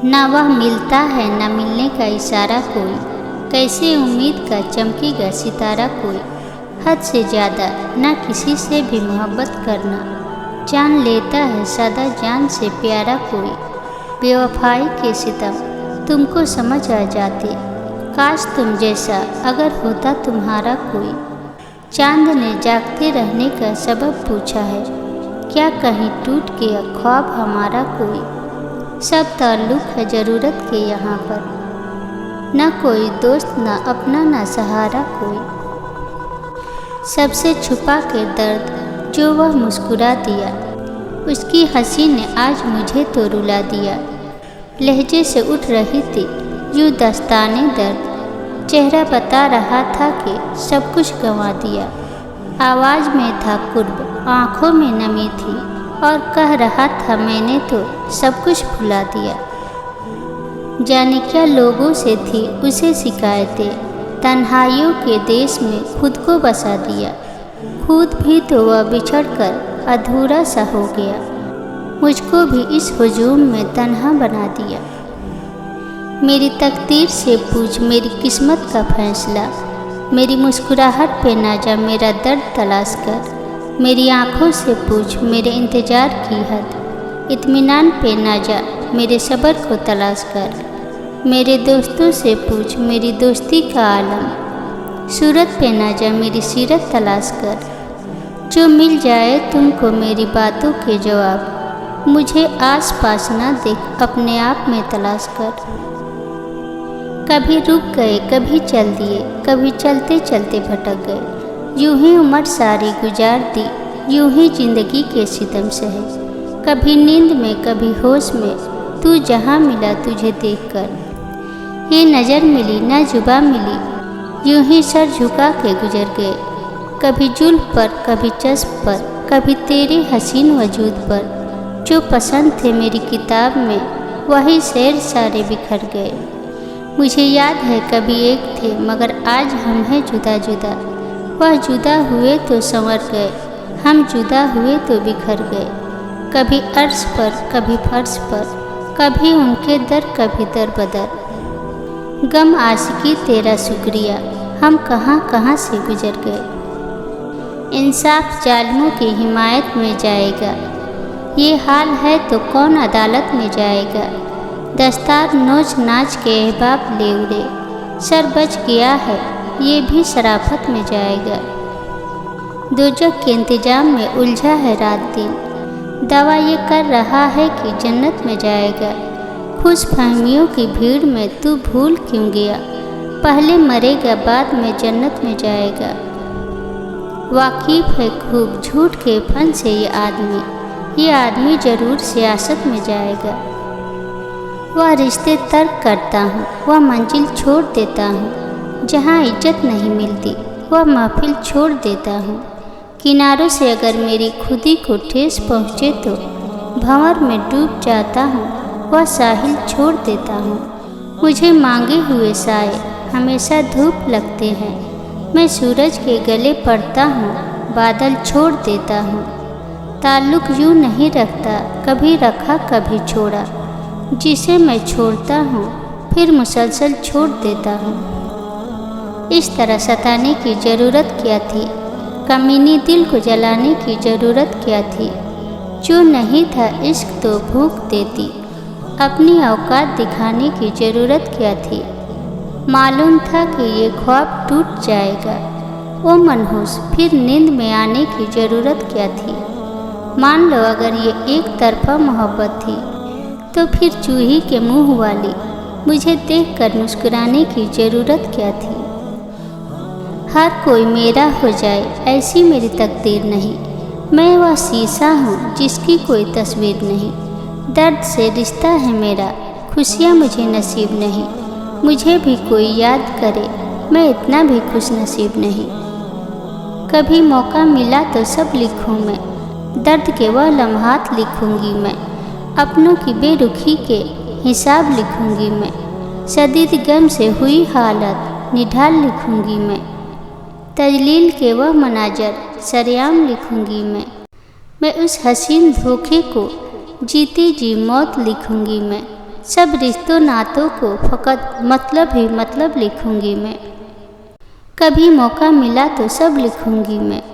ना वह मिलता है ना मिलने का इशारा कोई, कैसे उम्मीद का चमकेगा सितारा कोई। हद से ज़्यादा ना किसी से भी मोहब्बत करना, जान लेता है सदा जान से प्यारा कोई। बेवफाई के सितम तुमको समझ आ जाते, काश तुम जैसा अगर होता तुम्हारा कोई। चांद ने जागते रहने का सबब पूछा है, क्या कहीं टूट गया ख्वाब हमारा कोई। सब ताल्लुक़ है ज़रूरत के यहाँ पर, न कोई दोस्त न अपना न सहारा कोई। सबसे छुपा के दर्द जो वह मुस्कुरा दिया, उसकी हंसी ने आज मुझे तो रुला दिया। लहजे से उठ रही थी यूँ दस्ताने दर्द, चेहरा बता रहा था कि सब कुछ गंवा दिया। आवाज़ में था कुर्ब, आँखों में नमी थी और कह रहा था मैंने तो सब कुछ भुला दिया। जाने क्या लोगों से थी उसे शिकायतें, तन्हाइयों के देश में खुद को बसा दिया। खुद भी तो वह बिछड़कर अधूरा सा हो गया, मुझको भी इस हुजूम में तन्हा बना दिया। मेरी तकदीर से पूछ मेरी किस्मत का फैसला, मेरी मुस्कुराहट पे ना जा मेरा दर्द तलाश कर। मेरी आँखों से पूछ मेरे इंतज़ार की हद, इत्मीनान पे ना जा मेरे सब्र को तलाश कर। मेरे दोस्तों से पूछ मेरी दोस्ती का आलम, सूरत पे ना जा मेरी सीरत तलाश कर। जो मिल जाए तुमको मेरी बातों के जवाब, मुझे आस पास ना देख अपने आप में तलाश कर। कभी रुक गए कभी चल दिए, कभी चलते चलते भटक गए। यूं ही उम्र सारी गुजार दी, यूं ही जिंदगी के सितम सहे। कभी नींद में कभी होश में, तू जहाँ मिला तुझे देखकर। ये नज़र मिली ना जुबा मिली, यूं ही सर झुका के गुजर गए। कभी जुल्फ पर कभी चस्प पर, कभी तेरे हसीन वजूद पर। जो पसंद थे मेरी किताब में, वही शेर सारे बिखर गए। मुझे याद है कभी एक थे मगर आज हम हैं जुदा जुदा। वह जुदा हुए तो संवर गए, हम जुदा हुए तो बिखर गए। कभी अर्श पर कभी फर्श पर, कभी उनके दर कभी दर बदर। गम आशिकी तेरा शुक्रिया, हम कहाँ कहाँ से गुजर गए। इंसाफ जालिमों की हिमायत में जाएगा, ये हाल है तो कौन अदालत में जाएगा। दस्तार नोच नाच के अहबाब ले उड़े, सर बच गया है ये भी शराफत में जाएगा। दोजख के इंतजाम में उलझा है रात दिन, दावा ये कर रहा है कि जन्नत में जाएगा। खुश फहमियों की भीड़ में तू भूल क्यों गया, पहले मरेगा बाद में जन्नत में जाएगा। वाकिफ है खूब झूठ के फन से ये आदमी ज़रूर सियासत में जाएगा। वह रिश्ते तर्क करता हूँ, वह मंजिल छोड़ देता हूँ। जहाँ इज्जत नहीं मिलती वह महफिल छोड़ देता हूँ। किनारों से अगर मेरी खुदी को ठेस पहुँचे तो भंवर में डूब जाता हूँ, वह साहिल छोड़ देता हूँ। मुझे मांगे हुए साए हमेशा धूप लगते हैं, मैं सूरज के गले पड़ता हूँ, बादल छोड़ देता हूँ। ताल्लुक़ यूँ नहीं रखता, कभी रखा कभी छोड़ा। जिसे मैं छोड़ता हूँ फिर मुसलसल छोड़ देता हूँ। इस तरह सताने की ज़रूरत क्या थी, कमीनी दिल को जलाने की ज़रूरत क्या थी। जो नहीं था इश्क तो भूख देती, अपनी औकात दिखाने की ज़रूरत क्या थी। मालूम था कि ये ख्वाब टूट जाएगा, ओ मनहूस फिर नींद में आने की ज़रूरत क्या थी। मान लो अगर ये एक तरफा मोहब्बत थी, तो फिर चूही के मुँह वाली मुझे देखकर मुस्कुराने की ज़रूरत क्या थी। हर कोई मेरा हो जाए ऐसी मेरी तकदीर नहीं, मैं वह शीशा हूँ जिसकी कोई तस्वीर नहीं। दर्द से रिश्ता है मेरा, खुशियाँ मुझे नसीब नहीं। मुझे भी कोई याद करे, मैं इतना भी खुश नसीब नहीं। कभी मौका मिला तो सब लिखूँ मैं, दर्द के वह लम्हात लिखूँगी मैं। अपनों की बेरुखी के हिसाब लिखूँगी मैं, शदीद गम से हुई हालत निढाल लिखूँगी मैं। तजलील के वह मनाजर सरेआम लिखूँगी मैं उस हसीन धोखे को जीती जी मौत लिखूँगी मैं। सब रिश्तों नातों को फ़कत मतलब ही मतलब लिखूंगी मैं। कभी मौका मिला तो सब लिखूंगी मैं।